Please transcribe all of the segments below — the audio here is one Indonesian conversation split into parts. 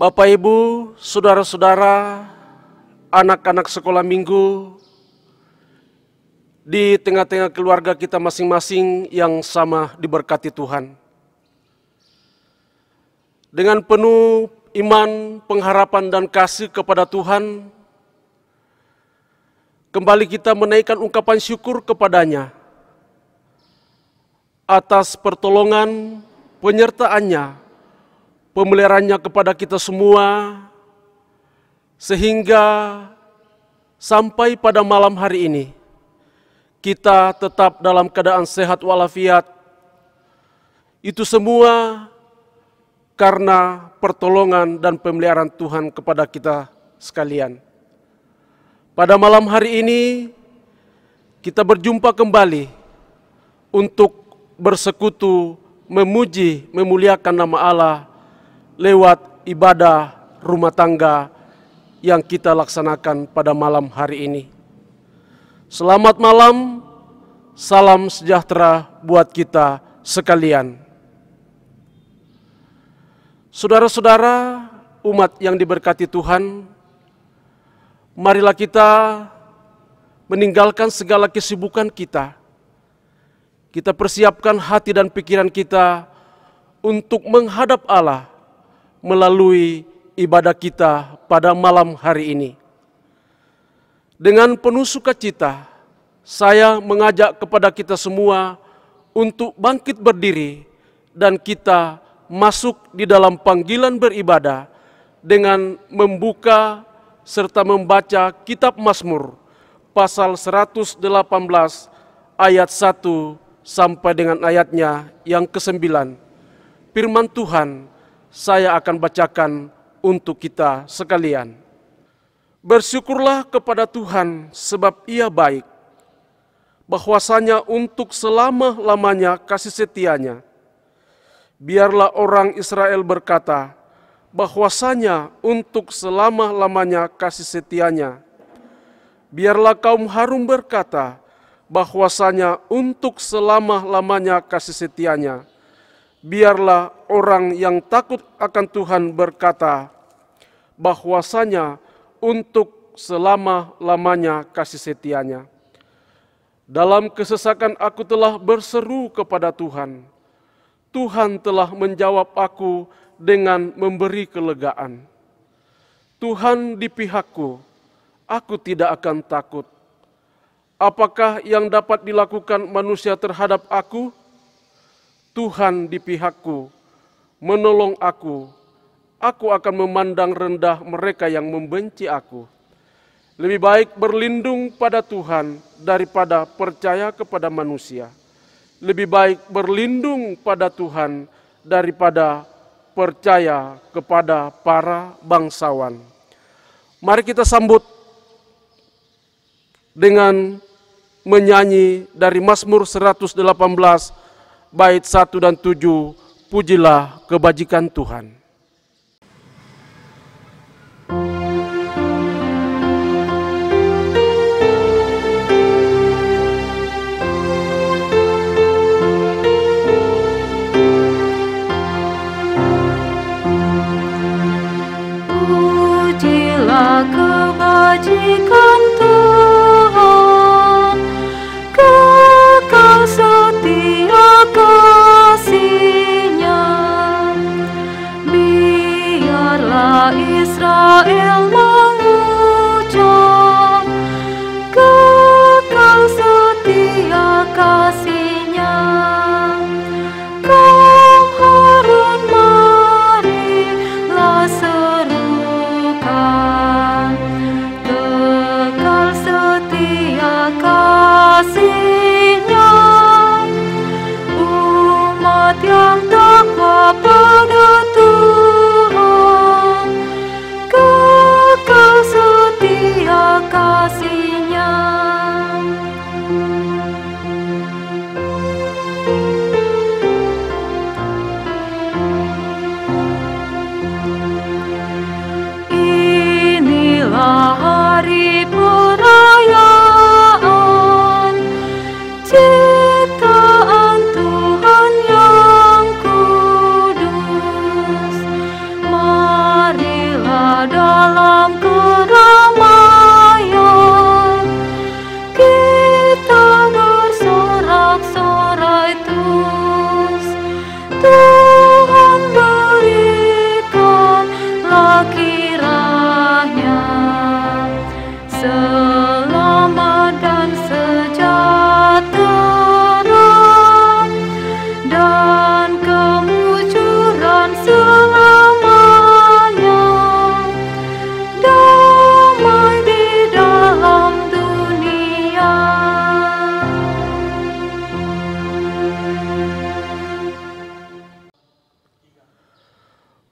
Bapak, Ibu, saudara-saudara, anak-anak sekolah minggu, di tengah-tengah keluarga kita masing-masing yang sama diberkati Tuhan. Dengan penuh iman, pengharapan, dan kasih kepada Tuhan, kembali kita menaikkan ungkapan syukur kepadanya atas pertolongan, penyertaannya, pemeliharaannya kepada kita semua, sehingga sampai pada malam hari ini, kita tetap dalam keadaan sehat walafiat. Itu semua karena pertolongan dan pemeliharaan Tuhan kepada kita sekalian. Pada malam hari ini, kita berjumpa kembali untuk bersekutu, memuji, memuliakan nama Allah lewat ibadah rumah tangga yang kita laksanakan pada malam hari ini. Selamat malam, salam sejahtera buat kita sekalian. Saudara-saudara, umat yang diberkati Tuhan, marilah kita meninggalkan segala kesibukan kita. Kita persiapkan hati dan pikiran kita untuk menghadap Allah melalui ibadah kita pada malam hari ini. Dengan penuh sukacita, saya mengajak kepada kita semua untuk bangkit berdiri dan kita masuk di dalam panggilan beribadah dengan membuka serta membaca kitab Mazmur pasal 118 ayat 1 sampai dengan ayatnya yang ke-9. Firman Tuhan saya akan bacakan untuk kita sekalian. Bersyukurlah kepada Tuhan sebab Ia baik, bahwasanya untuk selama-lamanya kasih setianya. Biarlah orang Israel berkata, bahwasanya untuk selama-lamanya kasih setianya. Biarlah kaum Harun berkata, bahwasanya untuk selama-lamanya kasih setianya. Biarlah orang yang takut akan Tuhan berkata, bahwasanya untuk selama-lamanya kasih setianya. Dalam kesesakan aku telah berseru kepada Tuhan. Tuhan telah menjawab aku dengan memberi kelegaan. Tuhan di pihakku, aku tidak akan takut. Apakah yang dapat dilakukan manusia terhadap aku? Tuhan di pihakku, menolong aku. Aku akan memandang rendah mereka yang membenci aku. Lebih baik berlindung pada Tuhan daripada percaya kepada manusia. Lebih baik berlindung pada Tuhan daripada percaya kepada para bangsawan. Mari kita sambut dengan menyanyi dari Mazmur 118 bait 1 dan 7, pujilah kebajikan Tuhan. Pujilah kebajikan Tuhan, kekal setia kasih-Nya.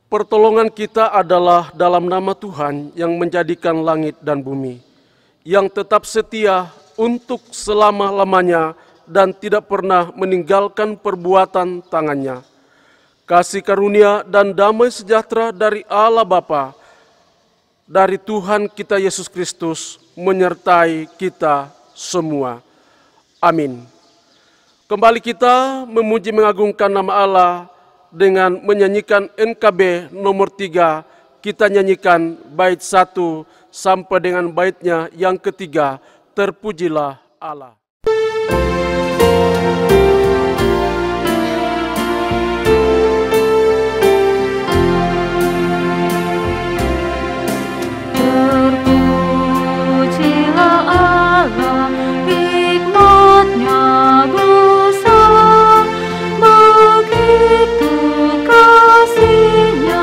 Pertolongan kita adalah dalam nama Tuhan yang menjadikan langit dan bumi, yang tetap setia untuk selama-lamanya dan tidak pernah meninggalkan perbuatan tangannya. Kasih karunia dan damai sejahtera dari Allah Bapa, dari Tuhan kita Yesus Kristus, menyertai kita semua. Amin. Kembali kita memuji mengagungkan nama Allah dengan menyanyikan NKB nomor 3. Kita nyanyikan bait 1 sampai dengan baitnya yang ketiga, Terpujilah Allah. Terpujilah Allah, hikmat-Nya besar, begitu kasih-Nya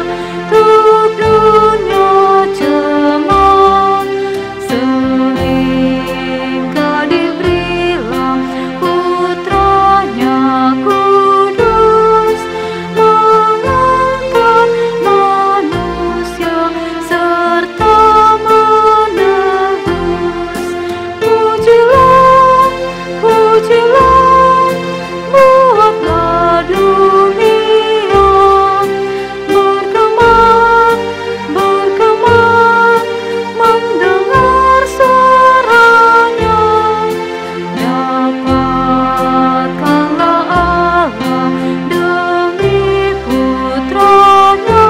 untuk dunia jemaat, sehingga diberilah Putra-Nya kudus, mengangkat manusia serta menebus. Pujilah, pujilah, buatlah dunia bergema, bergema, mendengar suara-Nya. Dapatkanlah Allah demi Putra-Nya,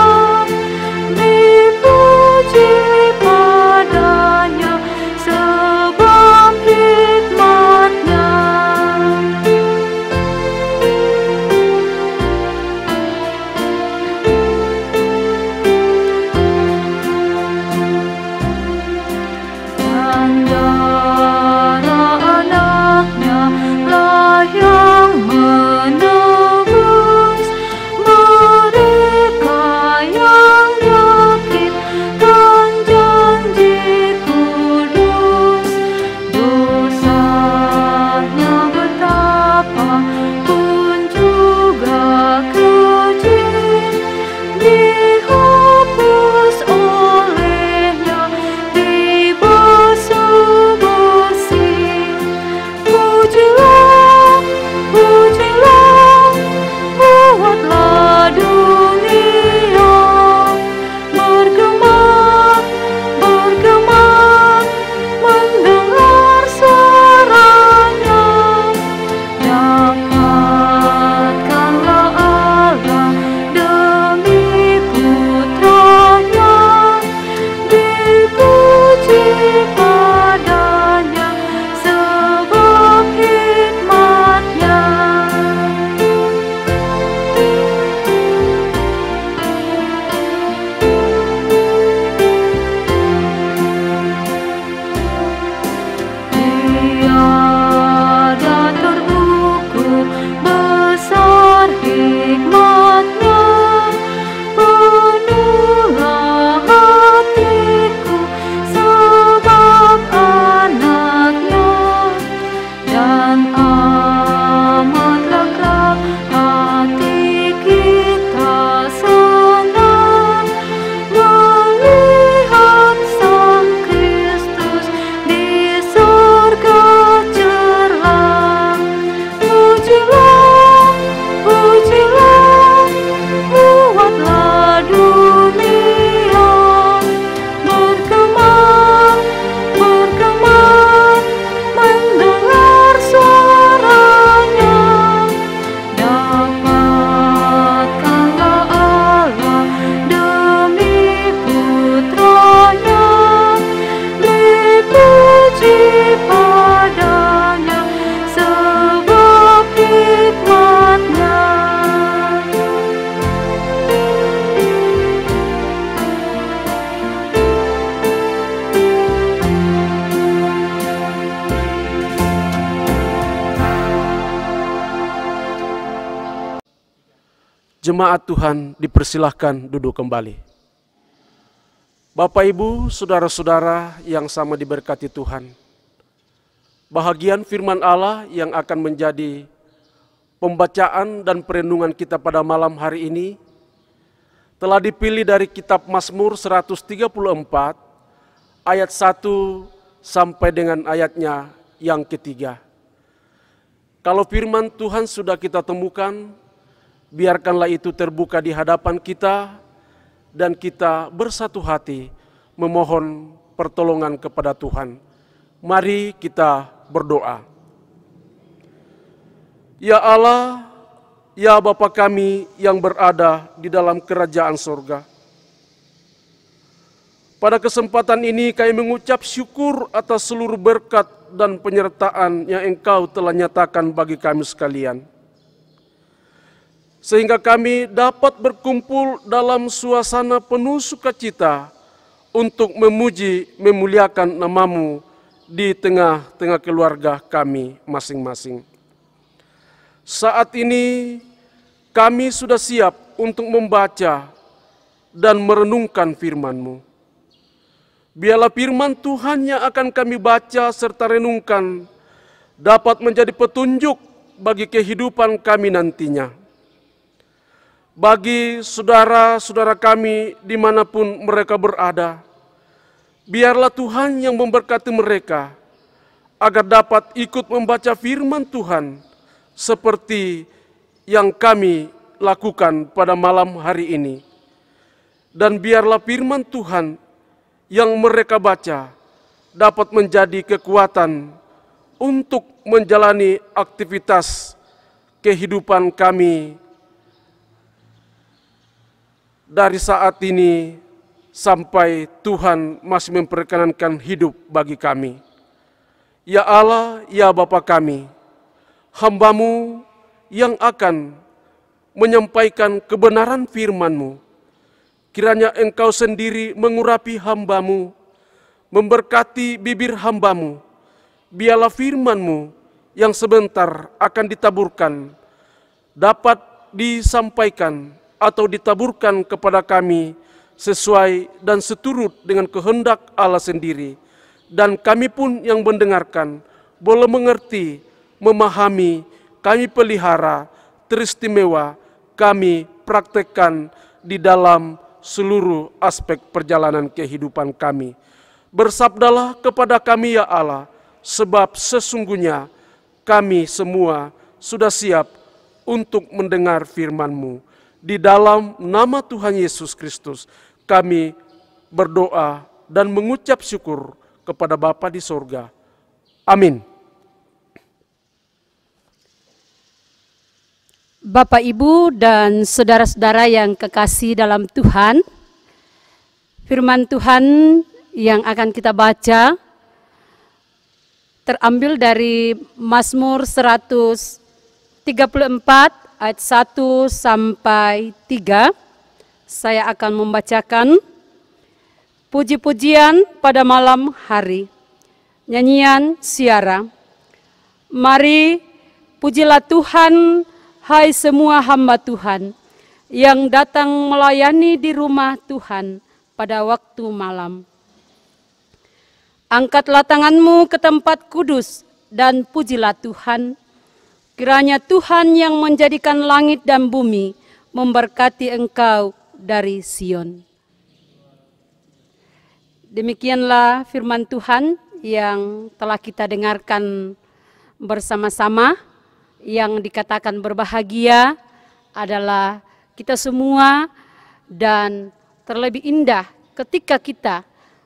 dipuji padanya sebab hikmat-Nya. Dan darah anak-Nya lah yang menebus mereka yang yakin dan janji kudus. Dosanya betapa pun juga keji, dihapus olehnya, dibasuh bersih. Pujilah, pujilah, buatlah dunia bergema, bergema, mendengar suara-Nya. Dapatkanlah Allah demi Putra-Nya, dipuji padanya sebab hikmat-Nya. Tiada terukur besar hikmat-Nya, penuhlah hatiku sebab anak-Nya, dan amat lega hati kita senang melihat Sang Kristus di surga cerah. Pujilah, pujilah, buatlah dunia bergema, bergema, mendengar suara-Nya. Dapatkanlah Allah demi Putra-Nya, dipuji padanya sebab hikmat-Nya. Jemaat Tuhan dipersilahkan duduk kembali. Bapak, Ibu, saudara-saudara yang sama diberkati Tuhan, bahagian firman Allah yang akan menjadi pembacaan dan perenungan kita pada malam hari ini telah dipilih dari kitab Mazmur 134 ayat 1 sampai dengan ayatnya yang ketiga. Kalau firman Tuhan sudah kita temukan, biarkanlah itu terbuka di hadapan kita dan kita bersatu hati memohon pertolongan kepada Tuhan. Mari kita berdoa. Ya Allah, ya Bapa kami yang berada di dalam kerajaan surga. Pada kesempatan ini kami mengucap syukur atas seluruh berkat dan penyertaan yang Engkau telah nyatakan bagi kami sekalian. Sehingga kami dapat berkumpul dalam suasana penuh sukacita untuk memuji, memuliakan nama-Mu di tengah-tengah keluarga kami masing-masing. Saat ini kami sudah siap untuk membaca dan merenungkan firman-Mu. Biarlah firman Tuhan yang akan kami baca serta renungkan dapat menjadi petunjuk bagi kehidupan kami nantinya. Bagi saudara-saudara kami dimanapun mereka berada, biarlah Tuhan yang memberkati mereka agar dapat ikut membaca firman Tuhan seperti yang kami lakukan pada malam hari ini. Dan biarlah firman Tuhan yang mereka baca dapat menjadi kekuatan untuk menjalani aktivitas kehidupan kami dari saat ini sampai Tuhan masih memperkenankan hidup bagi kami. Ya Allah, ya Bapa kami, hamba-Mu yang akan menyampaikan kebenaran firman-Mu, kiranya Engkau sendiri mengurapi hamba-Mu, memberkati bibir hamba-Mu. Biarlah firman-Mu yang sebentar akan ditaburkan dapat disampaikan atau ditaburkan kepada kami sesuai dan seturut dengan kehendak Allah sendiri. Dan kami pun yang mendengarkan boleh mengerti, memahami, kami pelihara, teristimewa, kami praktekkan di dalam seluruh aspek perjalanan kehidupan kami. Bersabdalah kepada kami ya Allah, sebab sesungguhnya kami semua sudah siap untuk mendengar firman-Mu. Di dalam nama Tuhan Yesus Kristus kami berdoa dan mengucap syukur kepada Bapa di sorga. Amin. Bapak, Ibu, dan saudara-saudara yang kekasih dalam Tuhan, firman Tuhan yang akan kita baca terambil dari Mazmur 134 ayat 1 sampai 3. Saya akan membacakan puji-pujian pada malam hari. Nyanyian Siara. Mari pujilah Tuhan, hai semua hamba Tuhan yang datang melayani di rumah Tuhan pada waktu malam. Angkatlah tanganmu ke tempat kudus dan pujilah Tuhan. Kiranya Tuhan yang menjadikan langit dan bumi memberkati engkau dari Sion. Demikianlah firman Tuhan yang telah kita dengarkan bersama-sama. Yang dikatakan berbahagia adalah kita semua, dan terlebih indah ketika kita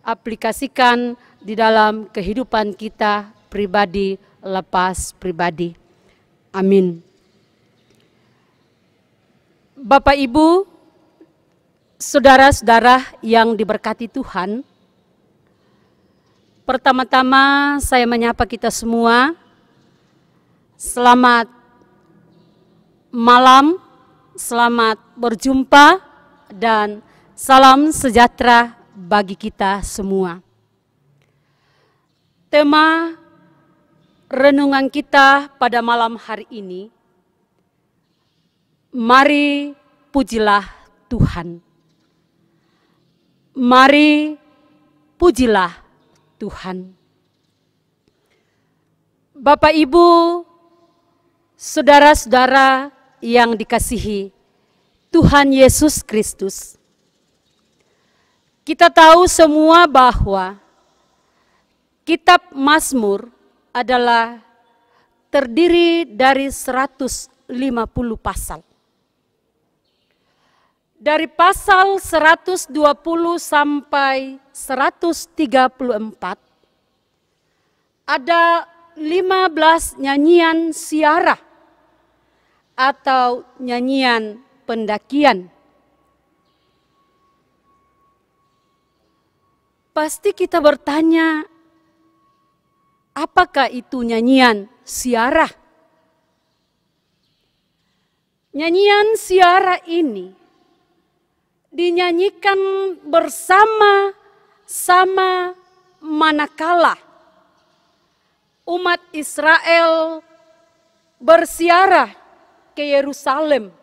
aplikasikan di dalam kehidupan kita pribadi lepas pribadi. Amin. Bapak, Ibu, saudara-saudara yang diberkati Tuhan, pertama-tama saya menyapa kita semua. Selamat malam, selamat berjumpa, dan salam sejahtera bagi kita semua. Tema renungan kita pada malam hari ini, mari pujilah Tuhan. Mari pujilah Tuhan. Bapak, Ibu, saudara-saudara yang dikasihi Tuhan Yesus Kristus, Kita tahu semua bahwa kitab Mazmur adalah terdiri dari 150 pasal. Dari pasal 120 sampai 134 ada 15 nyanyian siarah atau nyanyian pendakian. Pasti kita bertanya, apakah itu nyanyian siarah? Nyanyian siarah ini dinyanyikan bersama-sama manakala umat Israel bersiarah ke Yerusalem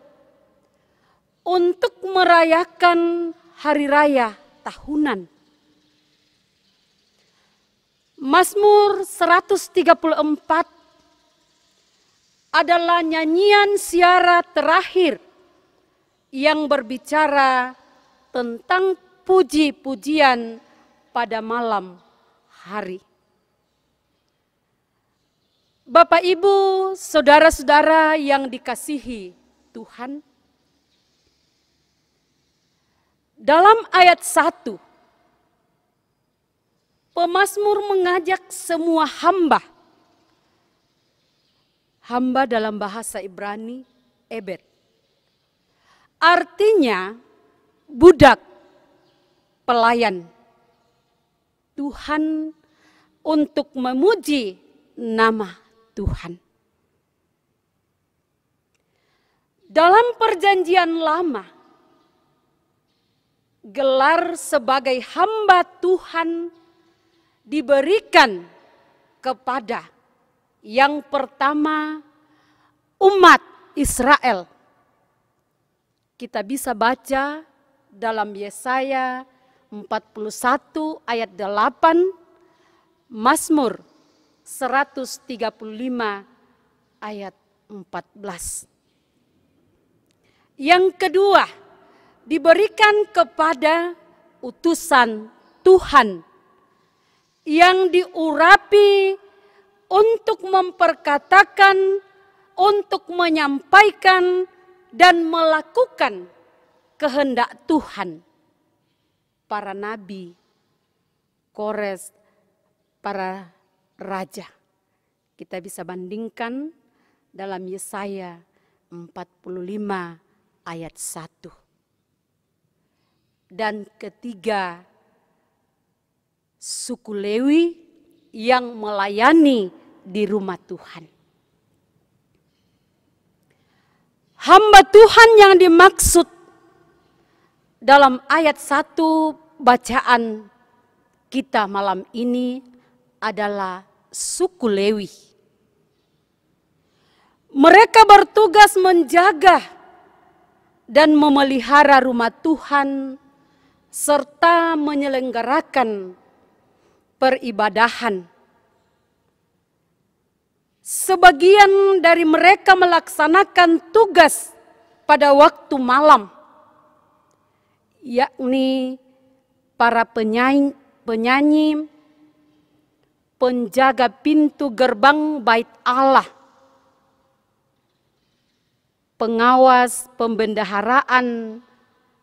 untuk merayakan hari raya tahunan. Mazmur 134 adalah nyanyian siarah terakhir yang berbicara tentang puji-pujian pada malam hari. Bapak, Ibu, saudara-saudara yang dikasihi Tuhan, dalam ayat 1, pemazmur mengajak semua hamba dalam bahasa Ibrani, ebed. Artinya budak, pelayan Tuhan untuk memuji nama Tuhan. Dalam perjanjian lama, gelar sebagai hamba Tuhan diberikan kepada yang pertama umat Israel. Kita bisa baca dalam Yesaya 41 ayat 8, Mazmur 135 ayat 14. Yang kedua, diberikan kepada utusan Tuhan yang diurapi untuk memperkatakan, untuk menyampaikan dan melakukan kehendak Tuhan. Para nabi, kores, para raja. Kita bisa bandingkan dalam Yesaya 45 ayat 1. Dan ketiga, suku Lewi yang melayani di rumah Tuhan. Hamba Tuhan yang dimaksud dalam ayat 1 bacaan kita malam ini adalah suku Lewi. Mereka bertugas menjaga dan memelihara rumah Tuhan serta menyelenggarakan peribadahan. Sebagian dari mereka melaksanakan tugas pada waktu malam, yakni para penyanyi, penjaga pintu gerbang Bait Allah, pengawas pembendaharaan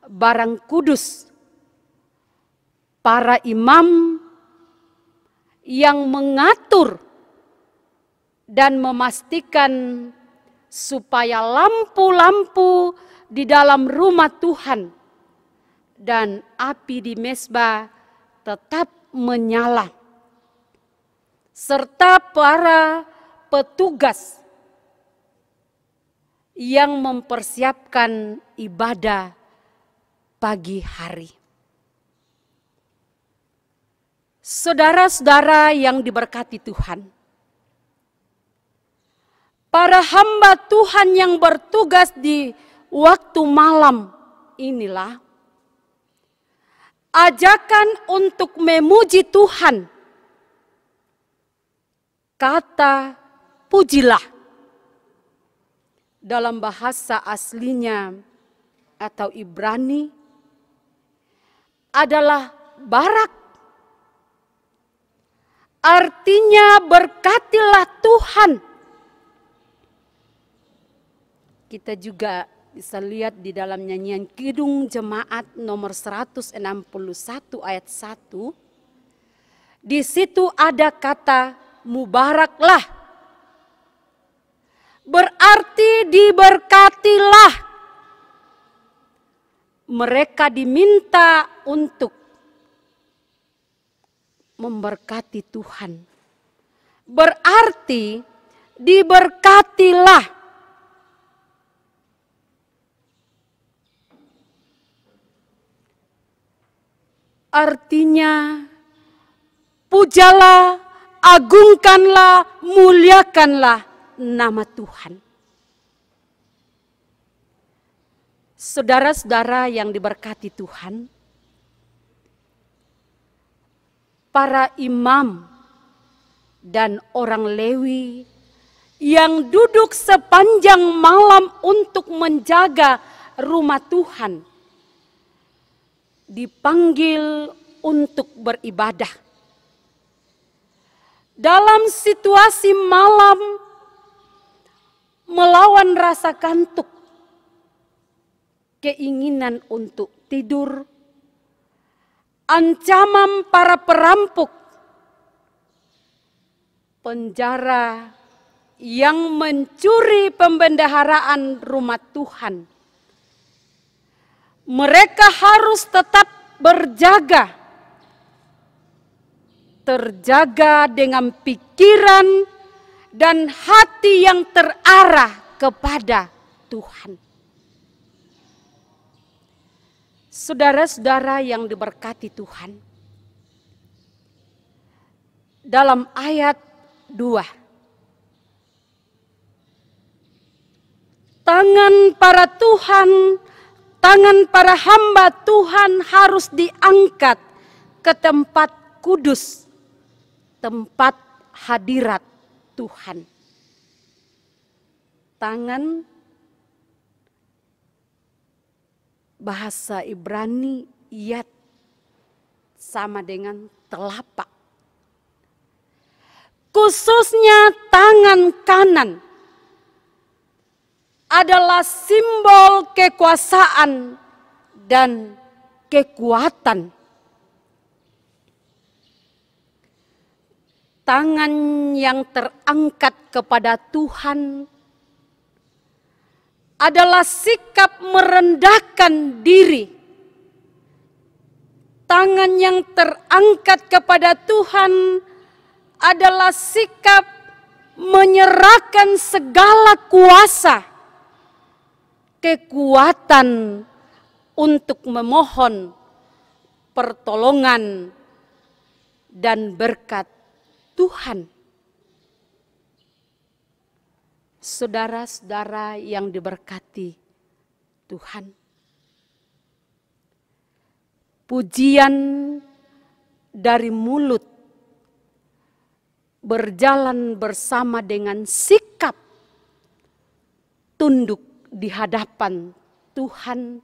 barang kudus, para imam yang mengatur dan memastikan supaya lampu-lampu di dalam rumah Tuhan dan api di mezbah tetap menyala, serta para petugas yang mempersiapkan ibadah pagi hari. Saudara-saudara yang diberkati Tuhan, para hamba Tuhan yang bertugas di waktu malam inilah ajakan untuk memuji Tuhan. Kata pujilah dalam bahasa aslinya atau Ibrani adalah barak. Artinya berkatilah Tuhan. Kita juga bisa lihat di dalam nyanyian Kidung Jemaat nomor 161 ayat 1. Di situ ada kata mubaraklah. Berarti diberkatilah. Mereka diminta untuk memberkati Tuhan. Berarti diberkatilah. Artinya pujalah, agungkanlah, muliakanlah nama Tuhan. Saudara-saudara yang diberkati Tuhan, para imam dan orang Lewi yang duduk sepanjang malam untuk menjaga rumah Tuhan dipanggil untuk beribadah. Dalam situasi malam melawan rasa kantuk, keinginan untuk tidur, ancaman para perampok, penjara yang mencuri pembendaharaan rumah Tuhan. Mereka harus tetap berjaga, terjaga dengan pikiran dan hati yang terarah kepada Tuhan. Saudara-saudara yang diberkati Tuhan, dalam ayat 2, tangan para hamba Tuhan harus diangkat ke tempat kudus, tempat hadirat Tuhan. Tangan, bahasa Ibrani yad, sama dengan telapak. Khususnya tangan kanan adalah simbol kekuasaan dan kekuatan. Tangan yang terangkat kepada Tuhan adalah sikap merendahkan diri. Tangan yang terangkat kepada Tuhan adalah sikap menyerahkan segala kuasa, kekuatan untuk memohon pertolongan dan berkat Tuhan. Saudara-saudara yang diberkati Tuhan, pujian dari mulut berjalan bersama dengan sikap tunduk di hadapan Tuhan,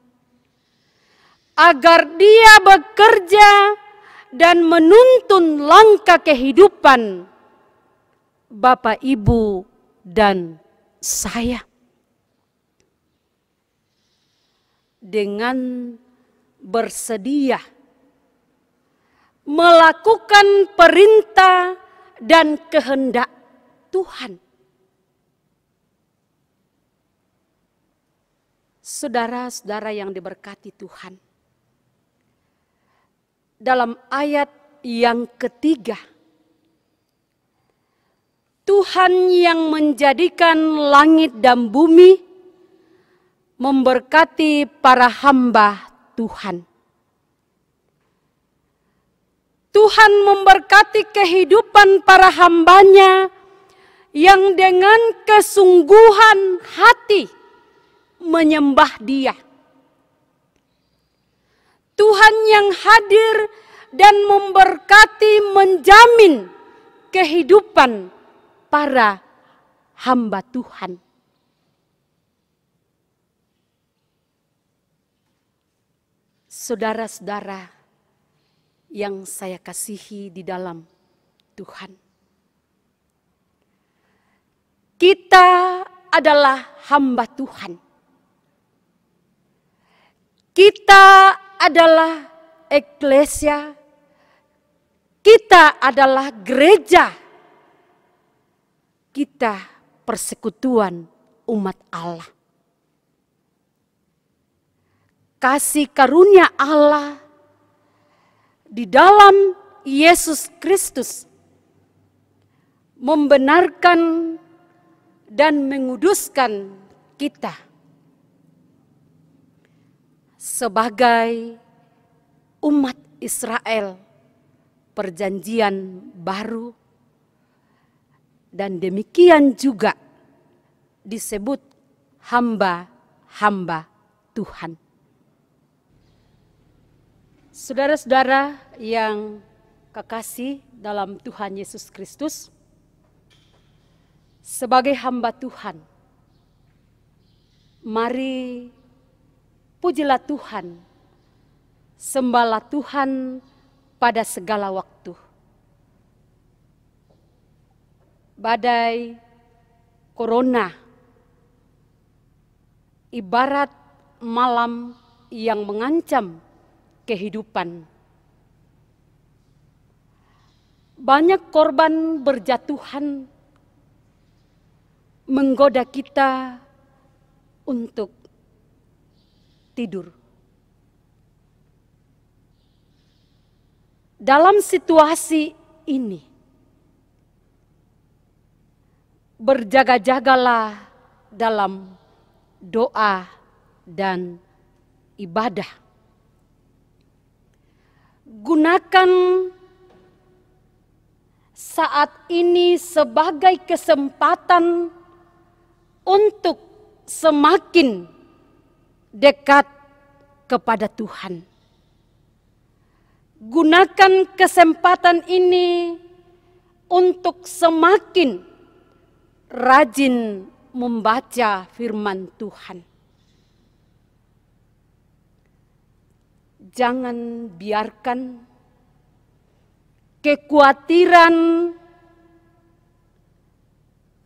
agar Dia bekerja dan menuntun langkah kehidupan Bapak, Ibu, dan saya. Dengan bersedia melakukan perintah dan kehendak Tuhan. Saudara-saudara yang diberkati Tuhan, dalam ayat yang ketiga, Tuhan yang menjadikan langit dan bumi memberkati para hamba Tuhan. Tuhan memberkati kehidupan para hambanya yang dengan kesungguhan hati menyembah Dia. Tuhan yang hadir dan memberkati, menjamin kehidupan para hamba Tuhan. Saudara-saudara yang saya kasihi di dalam Tuhan. Kita adalah hamba Tuhan. Kita adalah eklesia. Kita adalah gereja. Kita persekutuan umat Allah. Kasih karunia Allah di dalam Yesus Kristus membenarkan dan menguduskan kita sebagai umat Israel perjanjian baru, dan demikian juga disebut hamba-hamba Tuhan. Saudara-saudara yang kekasih dalam Tuhan Yesus Kristus, sebagai hamba Tuhan, mari pujilah Tuhan, sembahlah Tuhan pada segala waktu. Badai corona ibarat malam yang mengancam kehidupan. Banyak korban berjatuhan menggoda kita untuk tidur. Dalam situasi ini, berjaga-jagalah dalam doa dan ibadah. Gunakan saat ini sebagai kesempatan untuk semakin dekat kepada Tuhan. Gunakan kesempatan ini untuk semakin rajin membaca firman Tuhan. Jangan biarkan kekhawatiran,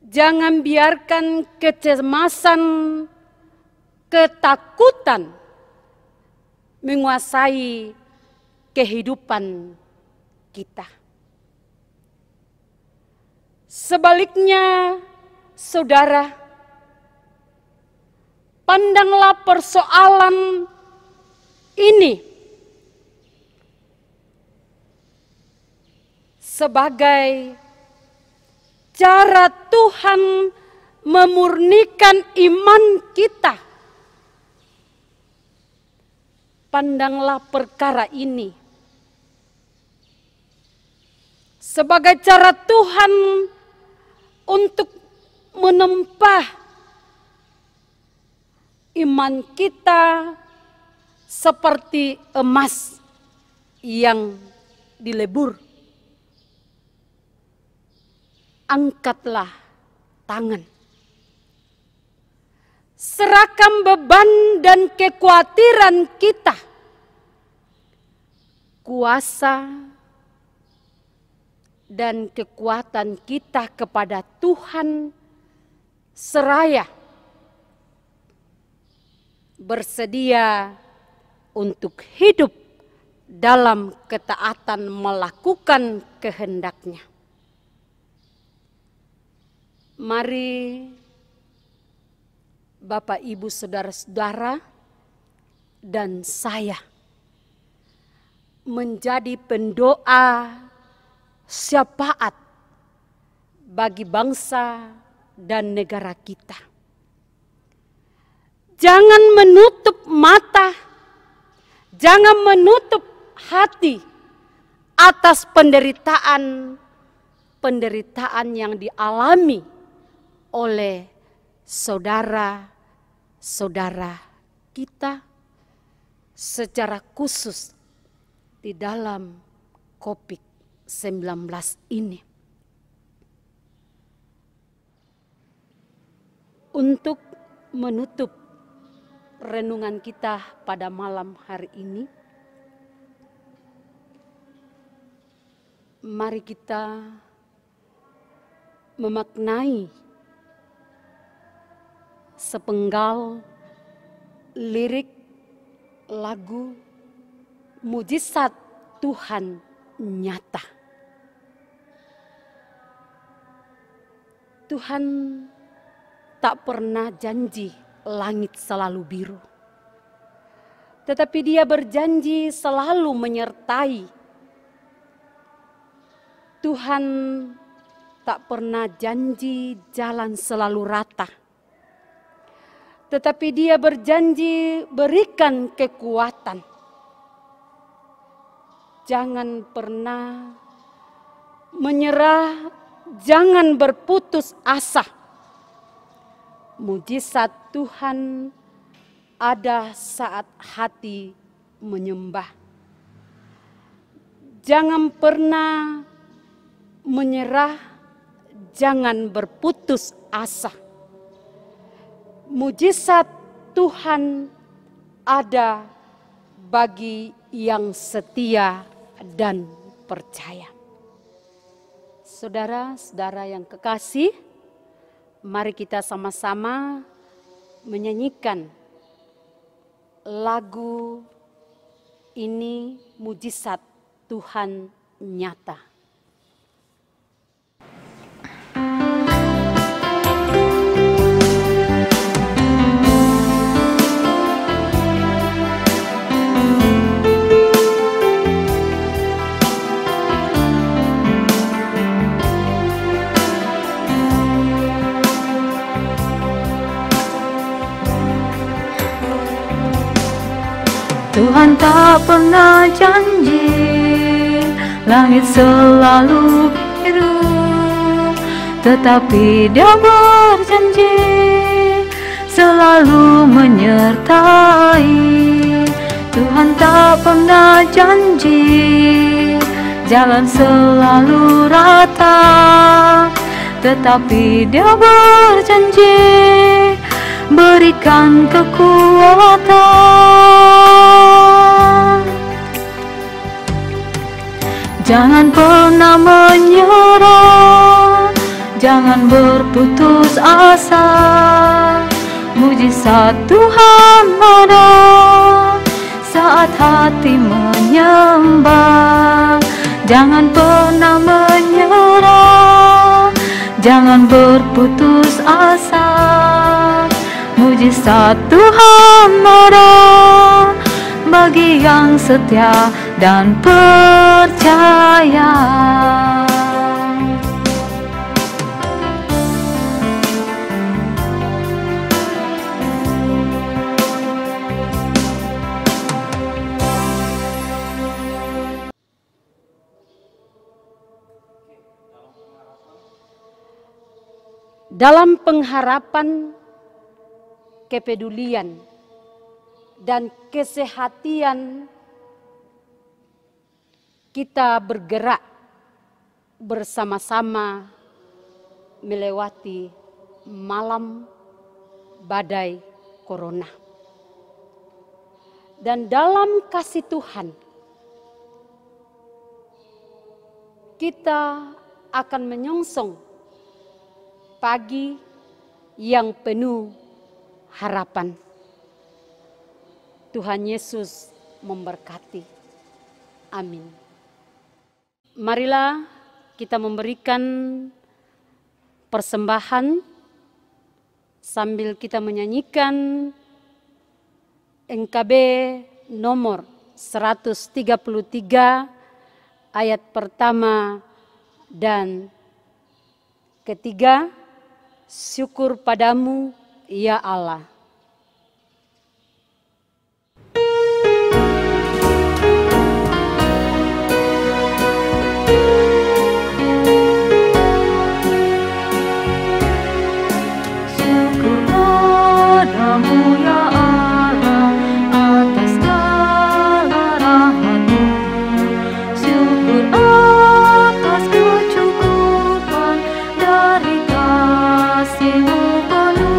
jangan biarkan kecemasan, ketakutan menguasai kehidupan kita. Sebaliknya, saudara, pandanglah persoalan ini sebagai cara Tuhan memurnikan iman kita. Pandanglah perkara ini sebagai cara Tuhan untuk menempah iman kita seperti emas yang dilebur. Angkatlah tangan. Serahkan beban dan kekhawatiran kita. Kuasa dan kekuatan kita kepada Tuhan seraya bersedia untuk hidup dalam ketaatan melakukan kehendak-Nya. Mari Bapak, Ibu, Saudara-saudara, dan saya menjadi pendoa syafaat bagi bangsa dan negara kita. Jangan menutup mata, jangan menutup hati atas penderitaan yang dialami oleh saudara-saudara kita secara khusus di dalam COVID-19 ini. Untuk menutup renungan kita pada malam hari ini, mari kita memaknai sepenggal lirik lagu mujizat Tuhan nyata. Tuhan tak pernah janji langit selalu biru, tetapi Dia berjanji selalu menyertai. Tuhan tak pernah janji jalan selalu rata, tetapi Dia berjanji berikan kekuatan. Jangan pernah menyerah, jangan berputus asa. Mujizat Tuhan ada saat hati menyembah. Jangan pernah menyerah, jangan berputus asa. Mujizat Tuhan ada bagi yang setia dan percaya. Saudara-saudara yang kekasih, mari kita sama-sama menyanyikan lagu ini, mujizat Tuhan nyata. Tuhan tak pernah janji langit selalu biru, tetapi Dia berjanji selalu menyertai. Tuhan tak pernah janji jalan selalu rata, tetapi Dia berjanji berikan kekuatan. Jangan pernah menyerah, jangan berputus asa. Mujizat Tuhan ada saat hati menyembah. Jangan pernah menyerah, jangan berputus asa. Mujizat Tuhan ada bagi yang setia dan percaya. Dalam pengharapan, kepedulian, dan kesehatan, kita bergerak bersama-sama melewati malam badai corona. Dan dalam kasih Tuhan, kita akan menyongsong pagi yang penuh harapan. Tuhan Yesus memberkati. Amin. Marilah kita memberikan persembahan sambil kita menyanyikan NKB nomor 133 ayat pertama dan ketiga. Syukur padamu ya Allah. Syukur padamu ya Allah atas segala rahmat-Mu. Syukur atas kecukupan dari kasih-Mu penuh.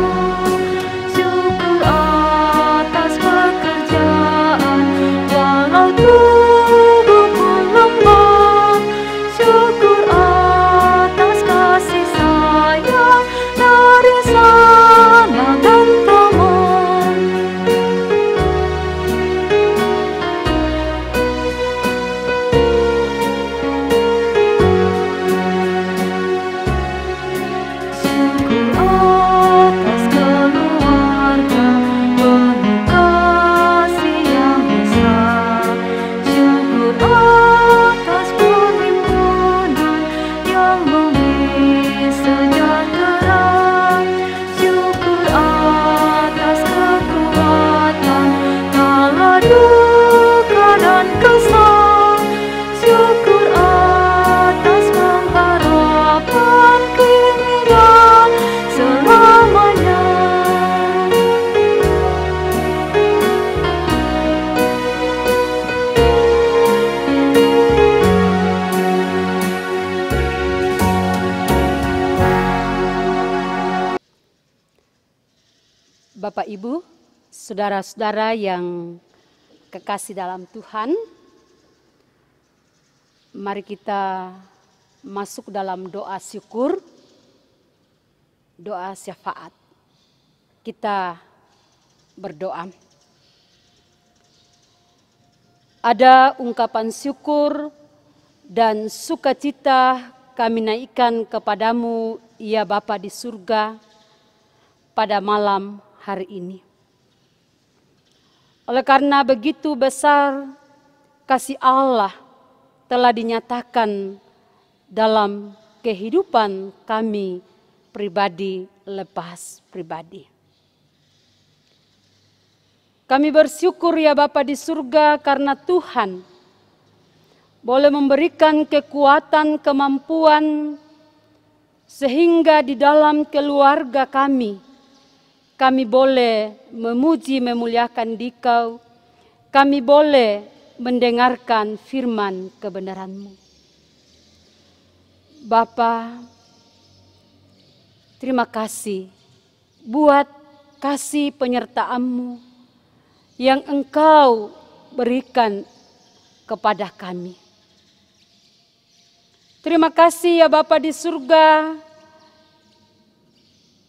Bapak Ibu, saudara-saudara yang kekasih dalam Tuhan, mari kita masuk dalam doa syukur, doa syafaat. Kita berdoa. Ada ungkapan syukur dan sukacita kami naikkan kepadamu, ya Bapa di surga, pada malam hari ini. Oleh karena begitu besar kasih Allah telah dinyatakan dalam kehidupan kami pribadi lepas pribadi. Kami bersyukur ya Bapa di surga karena Tuhan boleh memberikan kekuatan, kemampuan, sehingga di dalam keluarga kami boleh memuji, memuliakan Dikau, kami boleh mendengarkan firman kebenaran-Mu. Bapa, terima kasih buat kasih penyertaan-Mu yang Engkau berikan kepada kami. Terima kasih ya Bapa di surga,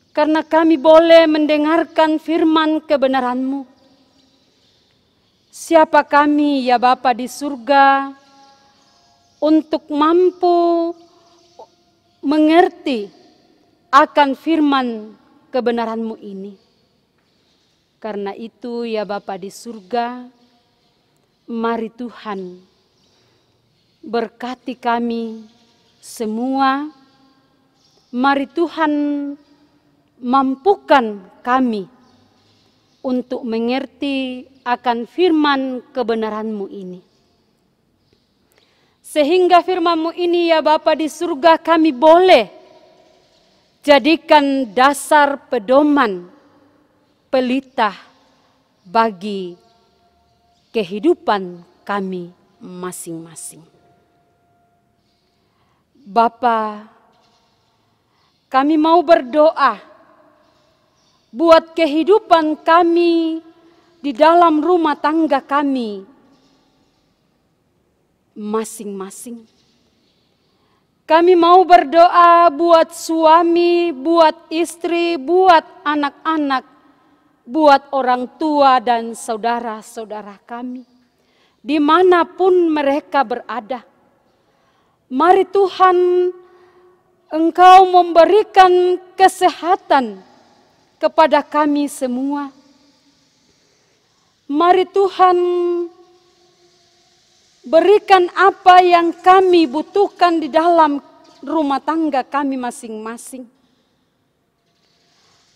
karena kami boleh mendengarkan firman kebenaran-Mu. Siapa kami ya Bapa di surga untuk mampu mengerti akan firman kebenaran-Mu ini. Karena itu ya Bapa di surga, mari Tuhan berkati kami semua. Mari Tuhan mampukan kami untuk mengerti akan firman kebenaran-Mu ini. Sehingga firman-Mu ini ya Bapa di surga kami boleh jadikan dasar pedoman pelita bagi kehidupan kami masing-masing. Bapa, kami mau berdoa buat kehidupan kami di dalam rumah tangga kami masing-masing. Kami mau berdoa buat suami, buat istri, buat anak-anak, buat orang tua dan saudara-saudara kami, dimanapun mereka berada. Mari Tuhan, Engkau memberikan kesehatan kepada kami semua. Mari Tuhan, berikan apa yang kami butuhkan di dalam rumah tangga kami masing-masing.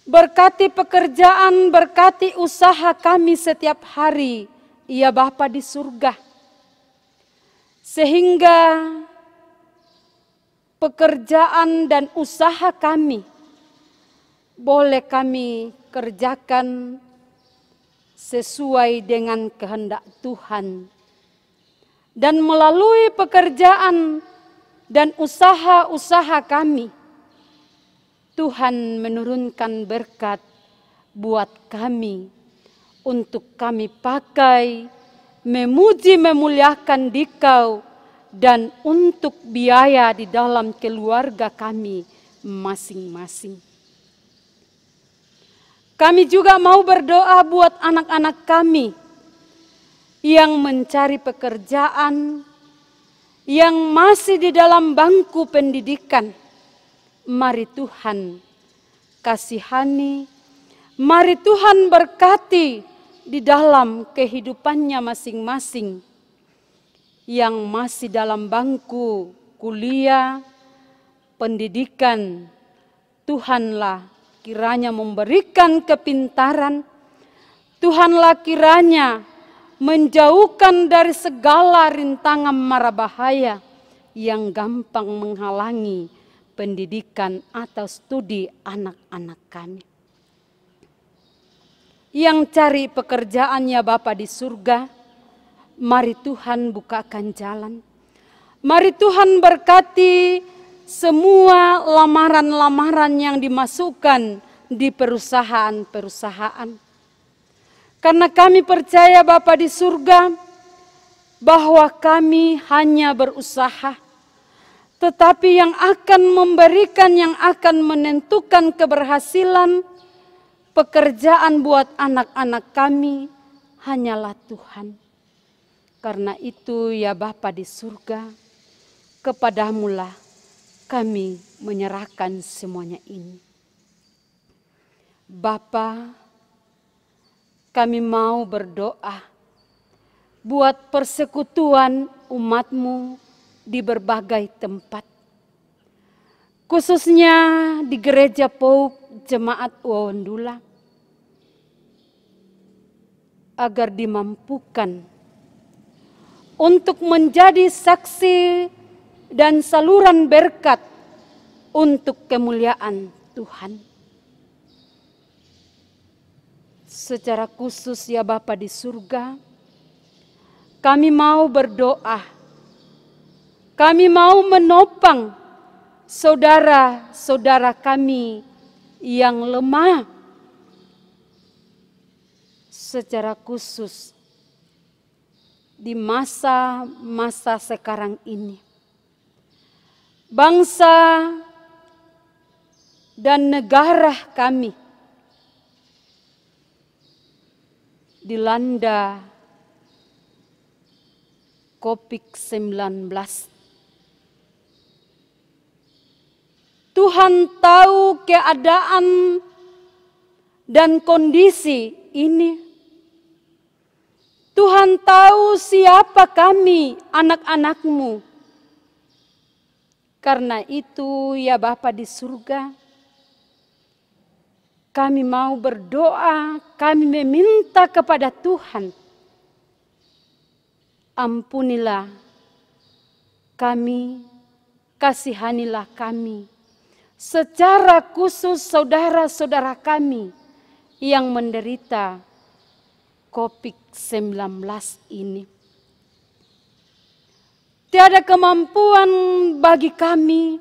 Berkati pekerjaan, berkati usaha kami setiap hari, ya Bapa di surga. Sehingga pekerjaan dan usaha kami boleh kami kerjakan sesuai dengan kehendak Tuhan. Dan melalui pekerjaan dan usaha-usaha kami, Tuhan menurunkan berkat buat kami untuk kami pakai, memuji, memuliakan Dikau, dan untuk biaya di dalam keluarga kami masing-masing. Kami juga mau berdoa buat anak-anak kami yang mencari pekerjaan, yang masih di dalam bangku pendidikan. Mari Tuhan kasihani, mari Tuhan berkati di dalam kehidupannya masing-masing. Yang masih dalam bangku kuliah, pendidikan, Tuhanlah kiranya memberikan kepintaran, Tuhanlah kiranya menjauhkan dari segala rintangan mara bahaya yang gampang menghalangi pendidikan atau studi anak-anak kami. Yang cari pekerjaan ya Bapa di surga, mari Tuhan bukakan jalan. Mari Tuhan berkati semua lamaran-lamaran yang dimasukkan di perusahaan-perusahaan. Karena kami percaya Bapa di surga bahwa kami hanya berusaha, tetapi yang akan memberikan, yang akan menentukan keberhasilan pekerjaan buat anak-anak kami hanyalah Tuhan. Karena itu ya Bapa di surga, kepadamu-lah kami menyerahkan semuanya ini. Bapa, kami mau berdoa buat persekutuan umat-Mu di berbagai tempat. Khususnya di Gereja Pouk Jemaat Wawandula. Agar dimampukan untuk menjadi saksi dan saluran berkat untuk kemuliaan Tuhan. Secara khusus ya Bapa di surga, kami mau berdoa, kami mau menopang saudara-saudara kami yang lemah. Secara khusus di masa-masa sekarang ini, bangsa dan negara kami dilanda COVID-19. Tuhan tahu keadaan dan kondisi ini. Tuhan tahu siapa kami, anak-anak-Mu. Karena itu ya Bapa di surga, kami mau berdoa, kami meminta kepada Tuhan, ampunilah kami, kasihanilah kami, secara khusus saudara-saudara kami yang menderita COVID-19 ini. Tiada kemampuan bagi kami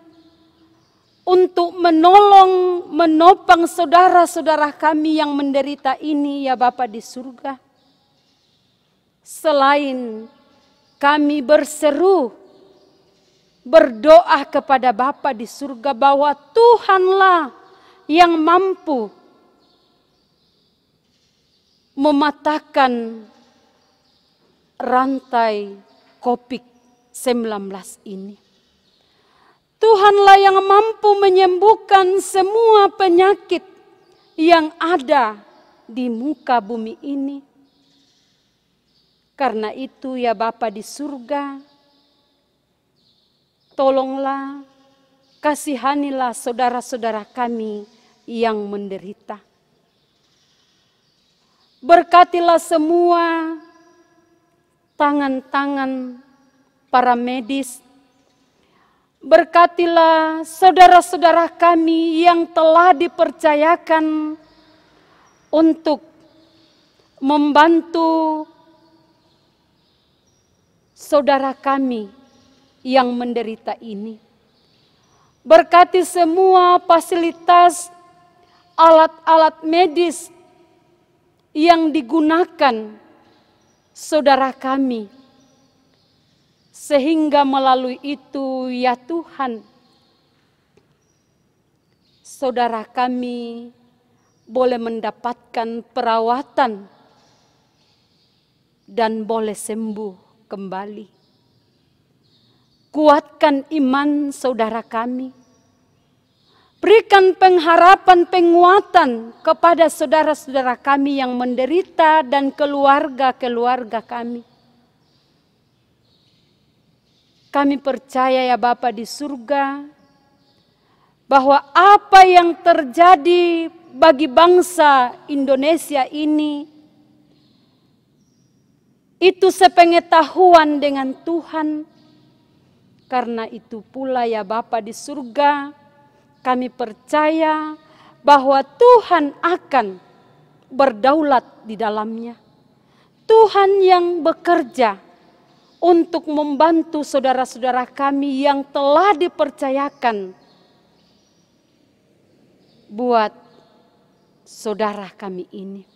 untuk menolong, menopang saudara-saudara kami yang menderita ini ya Bapa di surga. Selain kami berseru, berdoa kepada Bapa di surga bahwa Tuhanlah yang mampu mematahkan rantai COVID-19 ini. Tuhanlah yang mampu menyembuhkan semua penyakit yang ada di muka bumi ini. Karena itu ya Bapa di surga, tolonglah, kasihanilah saudara-saudara kami yang menderita. Berkatilah semua tangan-tangan para medis. Berkatilah saudara-saudara kami yang telah dipercayakan untuk membantu saudara kami yang menderita ini. Berkati semua fasilitas alat-alat medis yang digunakan saudara kami. Sehingga melalui itu ya Tuhan, saudara kami boleh mendapatkan perawatan dan boleh sembuh kembali. Kuatkan iman saudara kami. Berikan pengharapan, penguatan kepada saudara-saudara kami yang menderita dan keluarga-keluarga kami. Kami percaya ya Bapa di surga, bahwa apa yang terjadi bagi bangsa Indonesia ini, itu sepengetahuan dengan Tuhan. Karena itu pula ya Bapa di surga, kami percaya bahwa Tuhan akan berdaulat di dalamnya. Tuhan yang bekerja untuk membantu saudara-saudara kami yang telah dipercayakan buat saudara kami ini.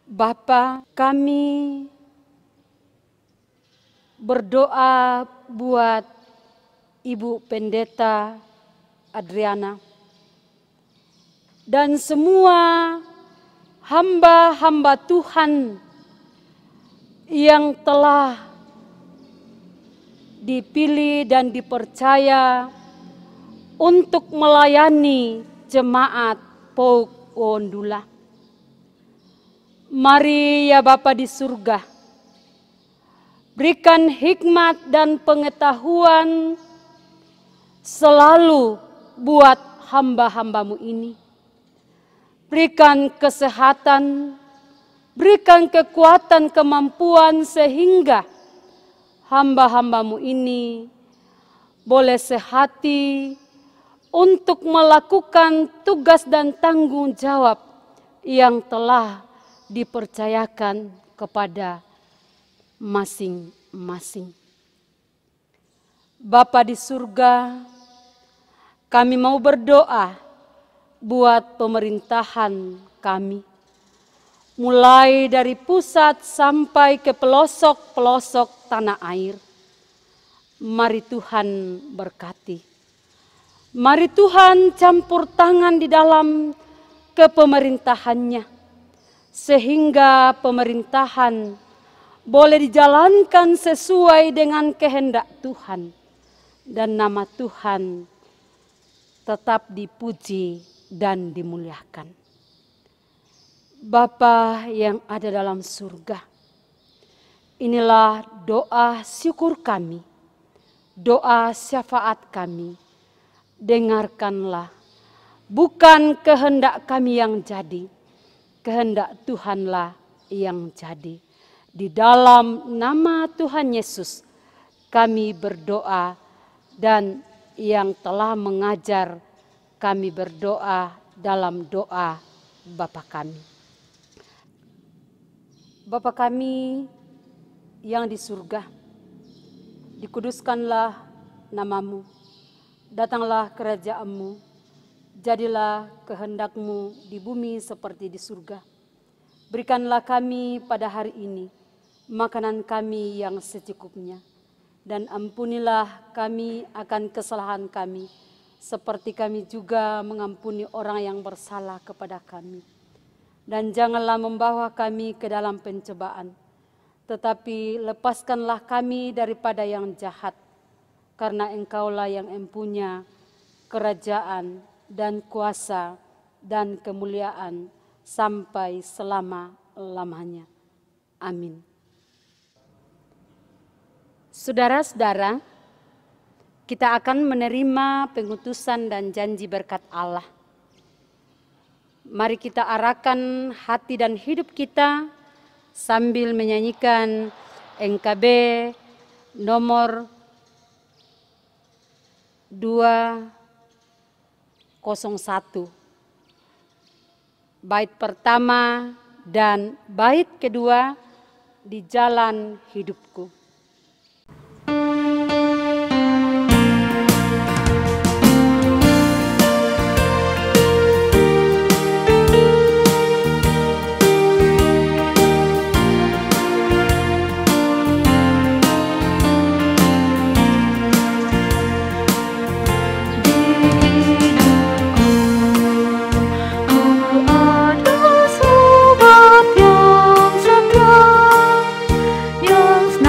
Bapa, kami berdoa buat Ibu Pendeta Adriana dan semua hamba-hamba Tuhan yang telah dipilih dan dipercaya untuk melayani jemaat Pauk Wondula. Mari ya Bapa di surga, berikan hikmat dan pengetahuan selalu buat hamba-hambamu ini. Berikan kesehatan, berikan kekuatan, kemampuan sehingga hamba-hambamu ini boleh sehati untuk melakukan tugas dan tanggung jawab yang telah dipercayakan kepada masing-masing. Bapa di surga, kami mau berdoa buat pemerintahan kami, mulai dari pusat sampai ke pelosok-pelosok tanah air. Mari Tuhan berkati. Mari Tuhan campur tangan di dalam kepemerintahannya, sehingga pemerintahan boleh dijalankan sesuai dengan kehendak Tuhan, dan nama Tuhan tetap dipuji dan dimuliakan. Bapa yang ada dalam surga, inilah doa syukur kami, doa syafaat kami. Dengarkanlah, bukan kehendak kami yang jadi, kehendak Tuhanlah yang jadi. Di dalam nama Tuhan Yesus kami berdoa, dan yang telah mengajar kami berdoa dalam doa Bapa kami. Bapa kami yang di surga, dikuduskanlah namamu, datanglah kerajaanmu, jadilah kehendakmu di bumi seperti di surga. Berikanlah kami pada hari ini makanan kami yang secukupnya, dan ampunilah kami akan kesalahan kami, seperti kami juga mengampuni orang yang bersalah kepada kami. Dan janganlah membawa kami ke dalam pencobaan, tetapi lepaskanlah kami daripada yang jahat, karena Engkaulah yang empunya kerajaan dan kuasa dan kemuliaan sampai selama-lamanya. Amin. Saudara-saudara, kita akan menerima pengutusan dan janji berkat Allah. Mari kita arahkan hati dan hidup kita sambil menyanyikan NKB nomor 201. Bait pertama dan bait kedua, di jalan hidupku. Yang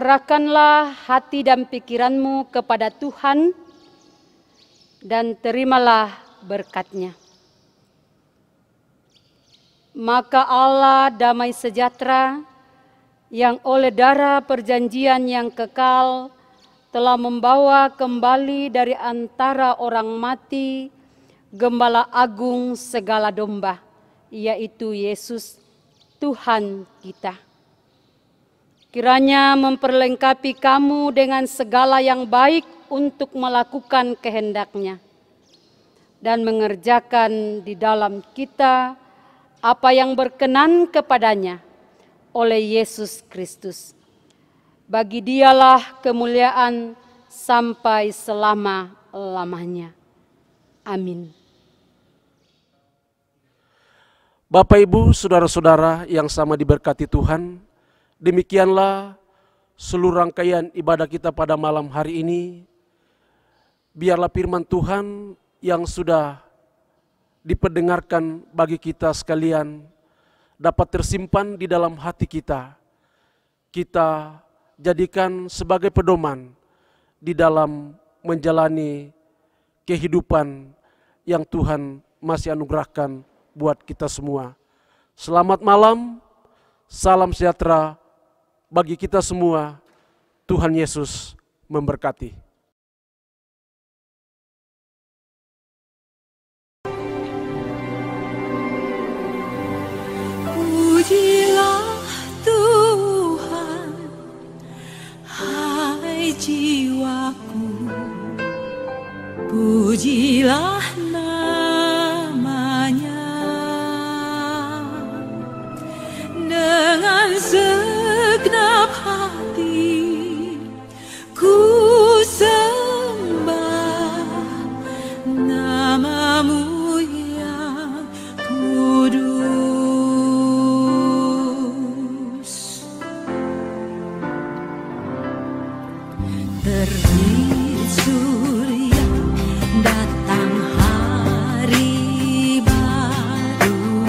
Arahkanlah hati dan pikiranmu kepada Tuhan dan terimalah berkat-Nya. Maka Allah damai sejahtera yang oleh darah perjanjian yang kekal telah membawa kembali dari antara orang mati Gembala Agung segala domba, yaitu Yesus Tuhan kita. Kiranya memperlengkapi kamu dengan segala yang baik untuk melakukan kehendak-Nya dan mengerjakan di dalam kita apa yang berkenan kepadanya oleh Yesus Kristus. Bagi Dialah kemuliaan sampai selama-lamanya. Amin. Bapak, Ibu, saudara-saudara yang sama diberkati Tuhan, demikianlah seluruh rangkaian ibadah kita pada malam hari ini. Biarlah firman Tuhan yang sudah diperdengarkan bagi kita sekalian dapat tersimpan di dalam hati kita. Kita jadikan sebagai pedoman di dalam menjalani kehidupan yang Tuhan masih anugerahkan buat kita semua. Selamat malam, salam sejahtera bagi kita semua. Tuhan Yesus memberkati. Pujilah Tuhan, hai jiwaku, pujilah namanya dengan segenap hati. Ku sembah namamu yang kudus. Terbit surya, datang hari baru,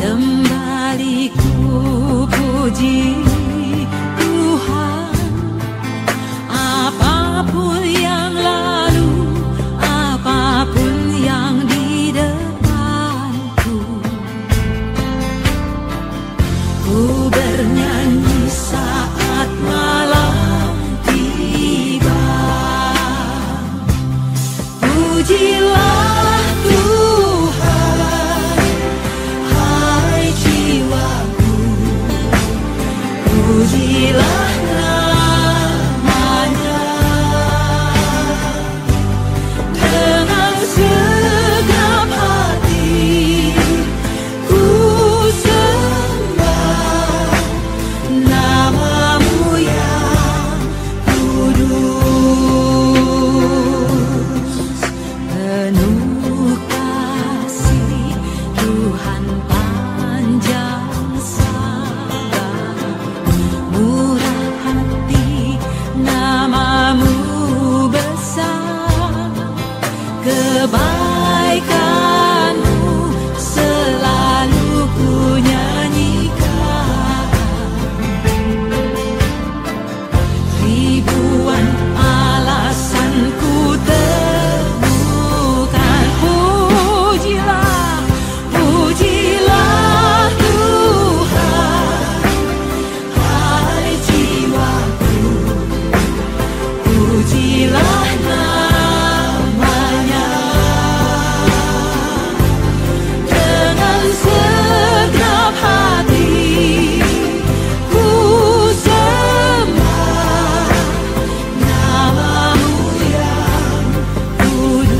kembali ku puji Tuhan. Apapun yang lalu, apapun yang di depanku, ku bernyanyi saat malam tiba. Pujilah Tuhan, hai jiwaku, pujilah namanya dengan segenap hati. Ku sembah namamu yang kudus. Penuh kasih Tuhan panjang sabar, murah hati namamu besar. Kebaikanmu selalu ku nyanyikan. Ribuan alasan ku temukan. Pujilah, pujilah Tuhan, hai jiwaku, pujilah namanya dengan segenap hati. Ku sembah namamu yang kudus.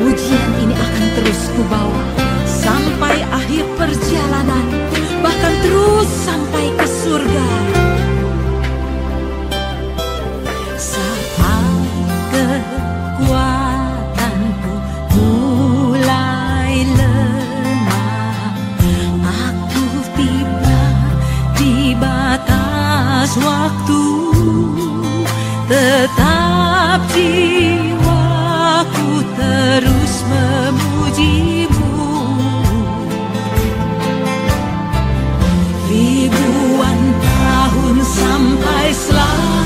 Pujian ini akan terus kubawa sampai akhir perjalanan, bahkan terus sampai ke surga. Saat kekuatanku mulai lemah, aku tiba di batas waktu, tetap jiwaku terus memujimu. sampai selalu.